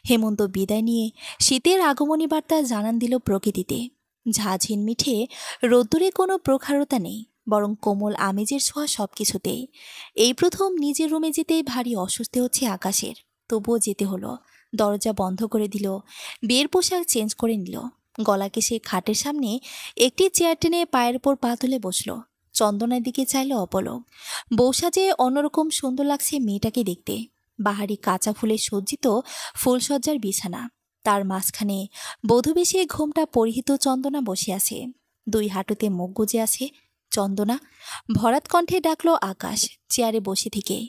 হেমন্ত বিদায় নিয়ে শীতের আগমনী বার্তা জানান দিল প্রকৃতিতে। ঝাঁঝিন মিঠে রোদ্দুরে কোনো প্রখারতা নেই, বরং কোমল আমেজের ছোঁয়া সব কিছুতেই। এই প্রথম নিজের রুমে যেতেই ভারী অস্বস্তি হচ্ছে আকাশের, তবুও যেতে হলো। দরজা বন্ধ করে দিল, বিয়ের পোশাক চেঞ্জ করে নিল। গলাকে সে খাটের সামনে একটি চেয়ার টেনে পায়ের ওপর পা তুলে বসল। চন্দনার দিকে চাইল অপলক। বউ সাজে অন্যরকম সুন্দর লাগছে মেয়েটাকে দেখতে। বাহারি কাঁচা ফুলে সজ্জিত ফুলসজ্জার বিছানা, তার মাঝখানে বধূবেশে ঘোমটা পরিহিত চন্দনা বসে আছে। দুই হাঁটুতে মুখ গুজে আছে চন্দনা। ভরাত কণ্ঠে ডাকলো আকাশ চেয়ারে বসে থেকে।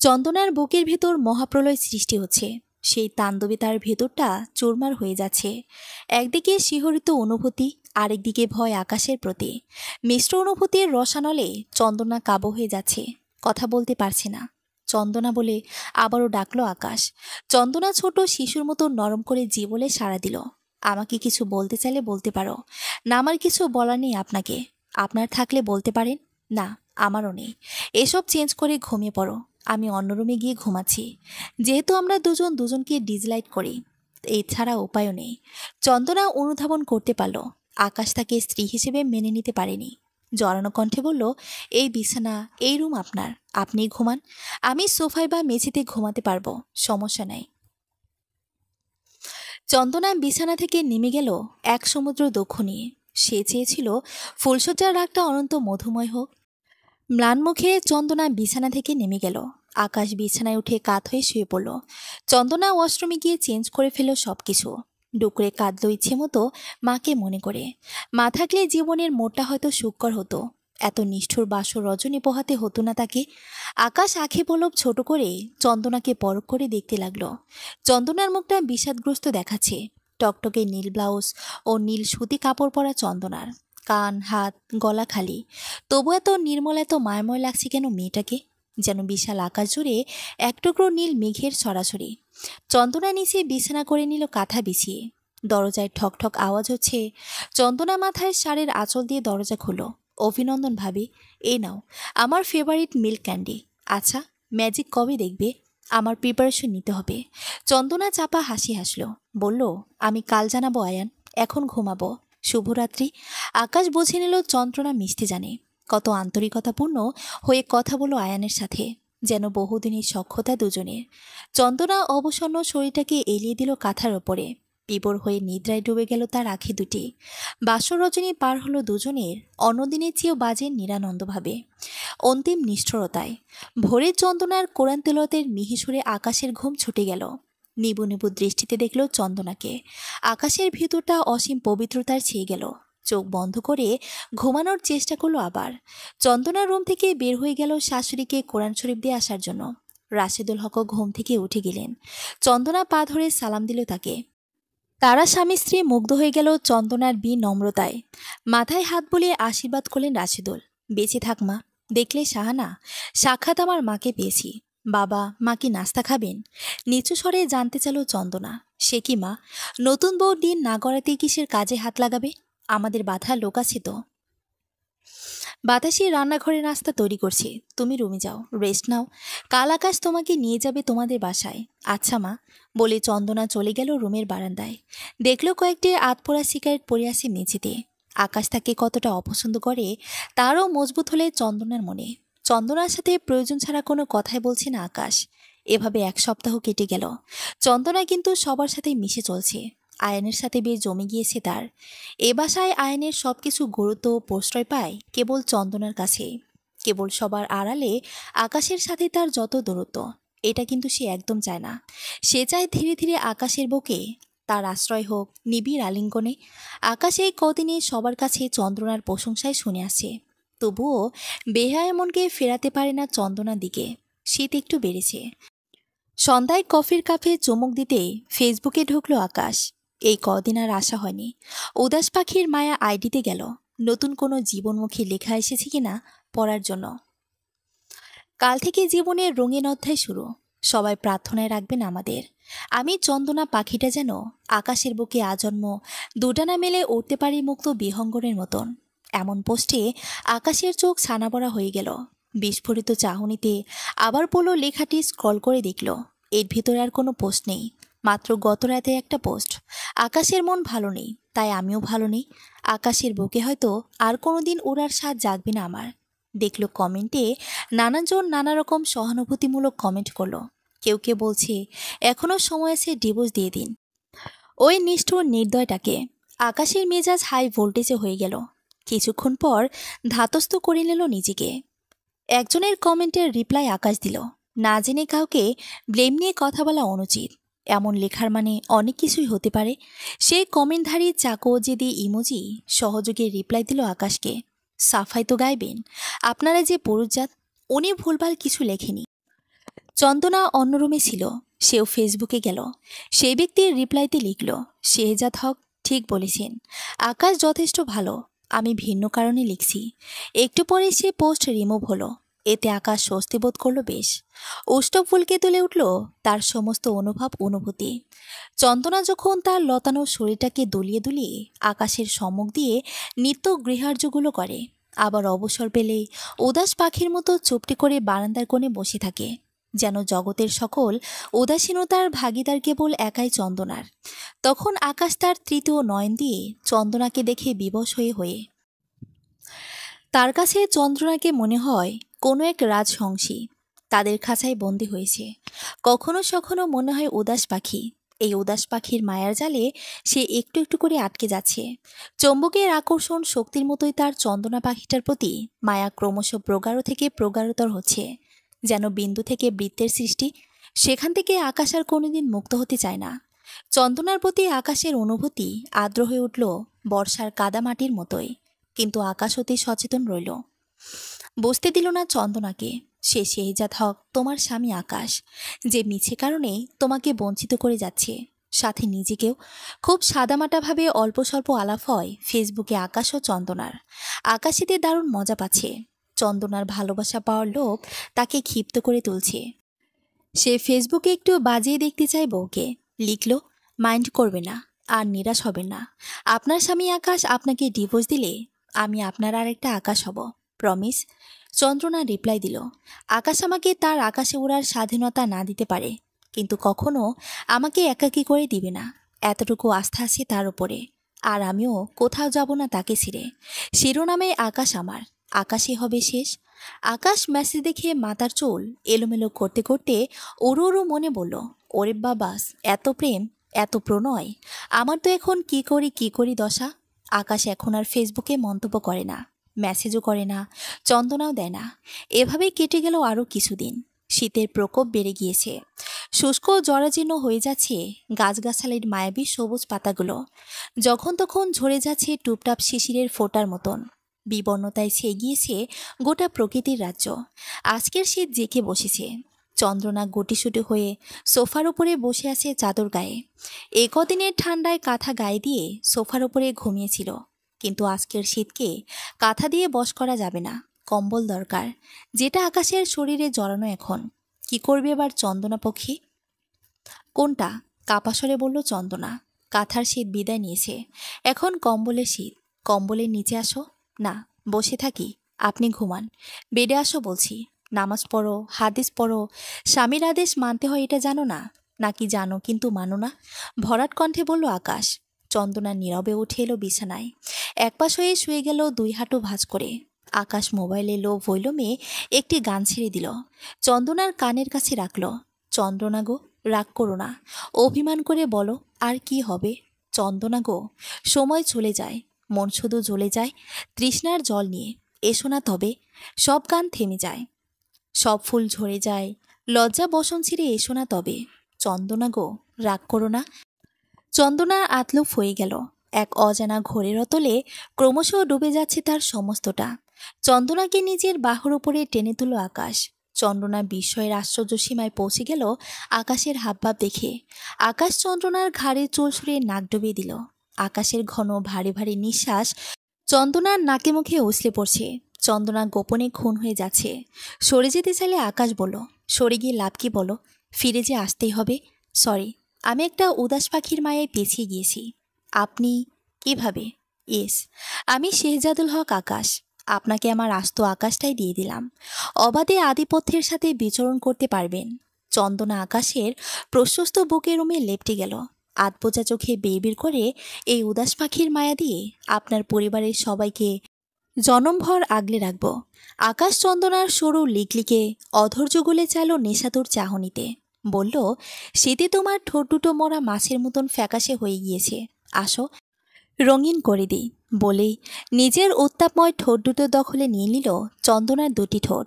চন্দনার বুকের ভেতর মহাপ্রলয় সৃষ্টি হচ্ছে। সেই তাণ্ডবে তার ভেতরটা চুরমার হয়ে যাচ্ছে। একদিকে শিহরিত অনুভূতি, আরেকদিকে ভয় আকাশের প্রতি। মিশ্র অনুভূতির রসানলে চন্দনা কাবু হয়ে যাচ্ছে, কথা বলতে পারছে না। চন্দনা বলে আবারও ডাকলো আকাশ। চন্দনা ছোট শিশুর মতো নরম করে জি বলে সাড়া দিল। আমাকে কিছু বলতে চাইলে বলতে পারো। না, আমার কিছু বলার নেই আপনাকে। আপনার থাকলে বলতে পারেন। না, আমারও নেই। এসব চেঞ্জ করে ঘুমিয়ে পড়ো, আমি অন্য রুমে গিয়ে ঘুমাচ্ছি। যেহেতু আমরা দুজন দুজনকে ডিসলাইক করি, এছাড়া উপায়ও নেই। চন্দনা অনুধাবন করতে পারল আকাশ তাকে স্ত্রী হিসেবে মেনে নিতে পারেনি। জড়ানো কণ্ঠে বলল, এই বিছানা, এই রুম আপনার, আপনি ঘুমান। আমি সোফায় বা মেঝেতে ঘুমাতে পারবো, সমস্যা নাই। চন্দনা বিছানা থেকে নেমে গেল এক সমুদ্র দুঃখ নিয়ে। সে চেয়েছিল ফুলসজ্জার রাগটা অনন্ত মধুময় হোক। ম্লান মুখে চন্দনা বিছানা থেকে নেমে গেল। আকাশ বিছানায় উঠে কাত হয়ে শুয়ে পড়ল। চন্দনা ওয়াশরুমে গিয়ে চেঞ্জ করে ফেল সবকিছু। ডুকরে কাঁদল ইচ্ছে মতো মাকে মনে করে। মা থাকলে জীবনের মোড়টা হয়তো সুখকর হতো। এত নিষ্ঠুর বাসর রজনী পোহাতে হতো না তাকে। আকাশ আঁখে পলক ছোট করে চন্দনাকে পরখ করে দেখতে লাগলো। চন্দনার মুখটা বিষাদগ্রস্ত দেখাচ্ছে। টকটকে নীল ব্লাউজ ও নীল সুতি কাপড় পরা চন্দনার। কান, হাত, গলা খালি। তবু এত নির্মল, এত মায়াময় লাগছে কেন মেয়েটাকে? যেন বিশাল আকাশ জুড়ে এক টুকরো নীল মেঘের ছড়াছড়ি। চন্দনা নিচে বিছানা করে নিল কাঁথা বিছিয়ে। দরজায় ঠক ঠক আওয়াজ হচ্ছে। চন্দনা মাথায় শাড়ির আঁচল দিয়ে দরজা খুলো। অভিনন্দন ভাবি, এই নাও আমার ফেভারিট মিল্ক ক্যান্ডি। আচ্ছা, ম্যাজিক কবে দেখবে? আমার প্রিপারেশন নিতে হবে। চন্দনা চাপা হাসি হাসল, বলল, আমি কাল জানাবো আয়ান, এখন ঘুমাবো। শুভরাত্রি। আকাশ বুঝে নিল চন্দ্রনা মিশতে জানে। কত আন্তরিকতাপূর্ণ হয়ে কথা বলো আয়ানের সাথে, যেন বহুদিনের সখ্যতা দুজনের। চন্দনা অবসন্ন শরীরটাকে এলিয়ে দিল কাঁথার ওপরে। বিভোর হয়ে নিদ্রায় ডুবে গেল তার আঁখি দুটি। বাসর রজনী পার হলো দুজনের অন্যদিনের চেয়েও বাজে নিরানন্দভাবে, অন্তিম নিষ্ঠুরতায়। ভোরের চন্দনার কোরআন তেলাওয়াতের মিহিসুরে আকাশের ঘুম ছুটে গেল। নিবু নিবু দৃষ্টিতে দেখল চন্দনাকে। আকাশের ভিতরটা অসীম পবিত্রতার ছেয়ে গেল। চোখ বন্ধ করে ঘুমানোর চেষ্টা করলো আবার। চন্দনার রুম থেকে বের হয়ে গেল শাশুড়িকে কোরআন শরীফ দিয়ে আসার জন্য। রাশেদুল হক ঘুম থেকে উঠে গেলেন। চন্দনা পা ধরে সালাম দিল তাকে। তারা স্বামী স্ত্রী মুগ্ধ হয়ে গেল চন্দনার বিনম্রতায়। মাথায় হাত বুলিয়ে আশীর্বাদ করলেন রাশেদুল। বেঁচে থাক মা। দেখলে শাহানা, সাক্ষাৎ আমার মাকে পেয়েছি। বাবা, মা কি নাস্তা খাবেন? নিচু স্বরে জানতে চাইল চন্দনা। সে কি মা, নতুন বউ দিন না গড়াতেই কিসের কাজে হাত লাগাবে? আমাদের বাধা লোক আছে তো। বাতাসি রান্নাঘরে নাস্তা তৈরি করছে, তুমি রুমে যাও, রেস্ট নাও। কাল আকাশ তোমাকে নিয়ে যাবে তোমাদের বাসায়। আচ্ছা মা, বলে চন্দনা চলে গেল রুমের বারান্দায়। দেখল কয়েকটি আতপোড়া সিগারেট পড়ে আছে মেঝেতে। আকাশ তাকে কতটা অপছন্দ করে তারও মজবুত হলে চন্দনার মনে। চন্দনার সাথে প্রয়োজন ছাড়া কোনো কথাই বলছে না আকাশ। এভাবে এক সপ্তাহ কেটে গেল। চন্দনা কিন্তু সবার সাথে মিশে চলছে। আয়নের সাথে বেশ জমে গিয়েছে তার। এ বাসায় আয়নের সবকিছু গুরুত্ব প্রশ্রয় পায় কেবল চন্দনার কাছে। কেবল সবার আড়ালে আকাশের সাথে তার যত দূরত্ব, এটা কিন্তু সে একদম চায় না। সে চায় ধীরে ধীরে আকাশের বুকে তার আশ্রয় হোক, নিবিড় আলিঙ্গনে। আকাশ এই কদিনে সবার কাছে চন্দনার প্রশংসায় শুনে আসে। তবুও বেহায়া মনকে ফেরাতে পারে না চন্দনার দিকে। শীত একটু বেড়েছে। সন্ধ্যায় কফির কাপে চুমুক দিতে ফেসবুকে ঢুকলো আকাশ। এই কদিন আর আশা হয়নি। উদাস পাখির মায়া আইডিতে গেল নতুন কোনো জীবনমুখী লেখা এসেছে কিনা পড়ার জন্য। কাল থেকে জীবনের রঙিন অধ্যায় শুরু। সবাই প্রার্থনায় রাখবেন আমাদের। আমি চন্দনা পাখিটা যেন আকাশের বুকে আজন্ম দুটানা মেলে উঠতে পারি মুক্ত বিহঙ্গনের মতন। এমন পোস্টে আকাশের চোখ ছানাবড়া হয়ে গেল। বিস্ফোরিত চাহনিতে আবার পড়ল লেখাটি, স্ক্রল করে দেখল এর ভিতরে আর কোনো পোস্ট নেই। মাত্র গত রাতে একটা পোস্ট। আকাশের মন ভালো নেই, তাই আমিও ভালো নেই। আকাশের বুকে হয়তো আর কোনোদিন ওড়ার স্বাদ জাগবে না আমার। দেখল কমেন্টে নানাজন নানা রকম সহানুভূতিমূলক কমেন্ট করলো। কেউ কেউ বলছে এখনও সময় আছে, ডিভোর্স দিয়ে দিন ওই নিষ্ঠুর নির্দয়টাকে। আকাশের মেজাজ হাই ভোল্টেজে হয়ে গেল। কিছুক্ষণ পর ধাতস্থ করে নিল নিজেকে। একজনের কমেন্টের রিপ্লাই আকাশ দিল, না জেনে কাউকে ব্লেম নিয়ে কথা বলা অনুচিত। এমন লেখার মানে অনেক কিছুই হতে পারে। সেই কমেন্টধারী চাকো জেদি ইমোজি সহযোগে রিপ্লাই দিল আকাশকে, সাফাই তো গাইবেন, আপনারা যে পুরুষজাত। উনি ভুলভাল কিছু লেখেনি। চন্দনা অন্য রুমে ছিল, সেও ফেসবুকে গেল। সেই ব্যক্তির রিপ্লাইতে লিখল, শেহজাদ হক ঠিক বলেছেন, আকাশ যথেষ্ট ভালো, আমি ভিন্ন কারণে লিখছি। একটু পরে সে পোস্ট রিমুভ হলো। এতে আকাশ স্বস্তি বোধ করলো বেশ। উষ্ণ ফুলকে তুলে উঠল তার সমস্ত অনুভব অনুভূতি। চন্দনা যখন তার লতানো শরীরটাকে দুলিয়ে দুলিয়ে আকাশের সম্মুখ দিয়ে নিত্য গৃহার্যগুলো করে, আবার অবসর পেলে উদাস পাখির মতো চুপটি করে বারান্দার কোণে বসে থাকে, যেন জগতের সকল উদাসীনতার ভাগিদার কেবল একাই চন্দনার। তখন আকাশ তার তৃতীয় নয়ন দিয়ে চন্দনাকে দেখে বিবশ হয়ে তার কাছে চন্দ্রনাকে মনে হয় কোনো এক রাজহংসী তাদের খাঁচায় বন্দী হয়েছে। কখনো সখনো মনে হয় উদাস পাখি। এই উদাস পাখির মায়ার জালে সে একটু একটু করে আটকে যাচ্ছে। চৌম্বকের আকর্ষণ শক্তির মতোই তার চন্দনা পাখিটার প্রতি মায়া ক্রমশ প্রগাঢ় থেকে প্রগাঢ়তর হচ্ছে। যেন বিন্দু থেকে বৃত্তের সৃষ্টি, সেখান থেকে আকাশ আর কোনোদিন মুক্ত হতে চায় না। চন্দনার প্রতি আকাশের অনুভূতি আর্দ্র হয়ে উঠল বর্ষার কাদা মাটির মতোই। কিন্তু আকাশ অতি সচেতন রইল, বুঝতে দিল না চন্দনাকে সে শেহজাদ হক তোমার স্বামী আকাশ, যে মিছে কারণে তোমাকে বঞ্চিত করে যাচ্ছে, সাথে নিজেকেও। খুব সাদামাটাভাবে অল্প স্বল্প আলাপ হয় ফেসবুকে আকাশ ও চন্দনার। আকাশিতে দারুণ মজা পাচ্ছে। চন্দনার ভালোবাসা পাওয়ার লোভ তাকে ক্ষিপ্ত করে তুলছে। সে ফেসবুকে একটু বাজিয়ে দেখতে চায় বউকে। লিখল, মাইন্ড করবে না, আর নিরাশ হবে না। আপনার স্বামী আকাশ আপনাকে ডিভোর্স দিলে আমি আপনার আর একটা আকাশ হব, প্রমিস। চন্দ্রনা রিপ্লাই দিল, আকাশ আমাকে তার আকাশে ওড়ার স্বাধীনতা না দিতে পারে, কিন্তু কখনো আমাকে একাকী করে দিবে না, এতটুকু আস্থা আছে তার উপরে। আর আমিও কোথাও যাব না তাকে ছিঁড়ে। শিরোনামে আকাশ আমার, আকাশই হবে শেষ। আকাশ মেসেজ দেখে মাথার চুল এলোমেলো করতে করতে উড়ু উড়ু মনে বলল, ওরে বাবাস, এত প্রেম! এত প্রণয়, আমার তো এখন কি করি দশা। আকাশ এখন আর ফেসবুকে মন্তব্য করে না, মেসেজও করে না, চন্দনাও দেয় না। এভাবেই কেটে গেল আরও কিছুদিন। শীতের প্রকোপ বেড়ে গিয়েছে। শুষ্ক জরাজীর্ণ হয়ে যাচ্ছে গাছগাছালির মায়াবী সবুজ পাতাগুলো। যখন তখন ঝরে যাচ্ছে টুপটাপ শিশিরের ফোঁটার মতন। বিবর্ণতায় ছেয়ে গিয়েছে গোটা প্রকৃতির রাজ্য। আজকের শীত জেঁকে বসেছে। চন্দ্রনা গুটিসুটি হয়ে সোফার উপরে বসে আছে চাদর গায়ে। এ কদিনের ঠান্ডায় কাঁথা গায়ে দিয়ে সোফার উপরে ঘুমিয়েছিল, কিন্তু আজকের শীতকে কাঁথা দিয়ে বশ করা যাবে না। কম্বল দরকার, যেটা আকাশের শরীরে জড়ানো এখন। কি করবে এবার চন্দনা পক্ষী? কোনটা? কাপাসরে বলল চন্দনা। কাঁথার শীত বিদায় নিয়েছে, এখন কম্বলের শীত। কম্বলের নিচে আসো। না, বসে থাকি, আপনি ঘুমান। বেডে আসো বলছি। নামাজ পড়ো, হাদিস পড়ো। স্বামীর আদেশ মানতে হয়, এটা জানো না? নাকি জানো কিন্তু মানো না? ভরাট কণ্ঠে বলল আকাশ। চন্দনা নীরবে উঠে এলো বিছানায়। একপাশ হয়ে শুয়ে গেল দুই হাঁটু ভাঁজ করে। আকাশ মোবাইলে লো ভৈলমে একটি গান ছেড়ে দিল। চন্দনার কানের কাছে রাখল। চন্দনা গো, রাগ করো না, অভিমান করে বলো আর কি হবে। চন্দনা গো, সময় চলে যায়, মন শুধু জ্বলে যায় তৃষ্ণার জল নিয়ে। এসো না তবে। সব গান থেমে যায়, সব ফুল ঝরে যায়, লজ্জা বসন ছিঁড়ে এসো না তবে। চন্দনা গো, রাগ করো না। চন্দনার আতলুফ হয়ে গেল। এক অজানা ঘোরের অতলে ক্রমশ ডুবে যাচ্ছে তার সমস্তটা। চন্দনাকে নিজের বাহুর উপরে টেনে তুলো আকাশ। চন্দনা বিস্ময়ের আশ্চর্য সীমায় পৌঁছে গেল আকাশের হাবভাব দেখে। আকাশ চন্দনার ঘাড়ে চুল সরিয়ে নাক ডুবিয়ে দিল। আকাশের ঘন ভারী ভারী নিঃশ্বাস চন্দনার নাকে মুখে উছলে পড়ছে। চন্দনা গোপনে খুন হয়ে যাচ্ছে। সরে যেতে চাইলে আকাশ বলল, সরে গিয়ে লাভ কি বলো? ফিরে যে আসতেই হবে। সরি, আমি একটা উদাস পাখির মায়ায় পেছিয়ে গিয়েছি। আপনি? কিভাবে? ইয়েস, আমি শেহজাদুল হক আকাশ। আপনাকে আমার আস্ত আকাশটাই দিয়ে দিলাম। অবাধে আধিপত্যের সাথে বিচরণ করতে পারবেন। চন্দনা আকাশের প্রশস্ত বুকের রুমে লেপটে গেল। আধবোজা চোখে বেবির করে এই উদাস পাখির মায়া দিয়ে আপনার পরিবারের সবাইকে জনমভর আগলে রাখব। আকাশ চন্দনার সরু লিকলিকে অধৈর্য গলে চাইল নেশাতুর চাহনিতে। বলল, শীতে তোমার ঠোঁট দুটো মরা মাছের মতন ফ্যাকাশে হয়ে গিয়েছে, আসো রঙিন করে দিই। বলেই নিজের উত্তাপময় ঠোঁট দুটো দখলে নিয়ে নিল চন্দনার দুটি ঠোঁট।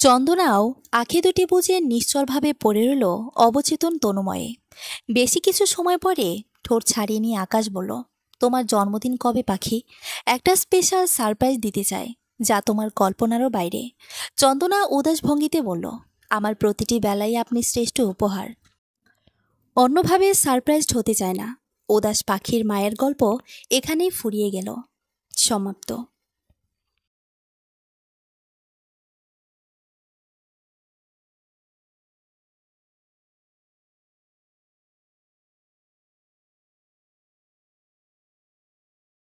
চন্দনাও আঁখি দুটি বুঝে নিশ্চলভাবে পড়ে রইল অবচেতন তনুময়ে। বেশি কিছু সময় পরে ঠোঁট ছাড়িয়ে নিয়ে আকাশ বলল, তোমার জন্মদিন কবে পাখি? একটা স্পেশাল সারপ্রাইজ দিতে চাই, যা তোমার কল্পনারও বাইরে। চন্দনা উদাস ভঙ্গিতে বলল, আমার প্রতিটি বেলায় আপনি শ্রেষ্ঠ উপহার। অন্যভাবে সারপ্রাইজড হতে চায় না। উদাস পাখির মায়ের গল্প এখানেই ফুরিয়ে গেল। সমাপ্ত।